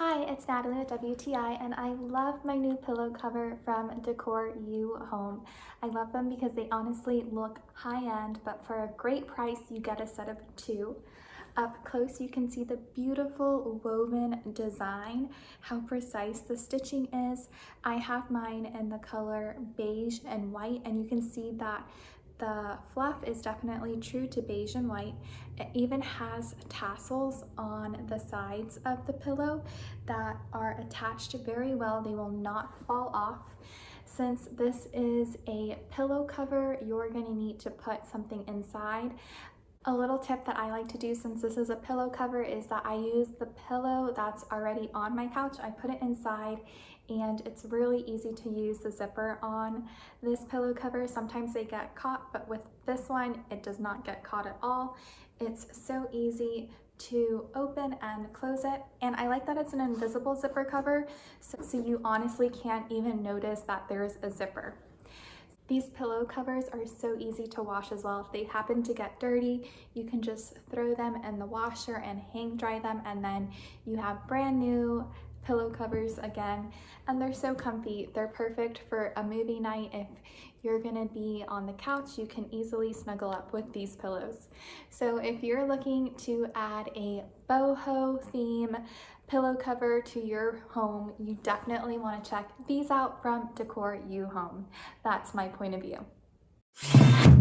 Hi, it's Natalie with WTI, and I love my new pillow cover from decorUhome. I love them because they honestly look high-end, but for a great price, you get a set of two. Up close, you can see the beautiful woven design, how precise the stitching is. I have mine in the color beige and white, and you can see that the fluff is definitely true to beige and white. It even has tassels on the sides of the pillow that are attached very well. They will not fall off. Since this is a pillow cover, you're going to need to put something inside. A little tip that I like to do since this is a pillow cover is that I use the pillow that's already on my couch. I put it inside and it's really easy to use the zipper on this pillow cover. Sometimes they get caught, but with this one, it does not get caught at all. It's so easy to open and close it. And I like that it's an invisible zipper cover, so you honestly can't even notice that there's a zipper. These pillow covers are so easy to wash as well. If they happen to get dirty, you can just throw them in the washer and hang dry them, and then you have brand new pillow covers again. And they're so comfy. They're perfect for a movie night. If you're gonna be on the couch, you can easily snuggle up with these pillows. So if you're looking to add a boho theme pillow cover to your home, you definitely want to check these out from decorUhome. That's my point of view.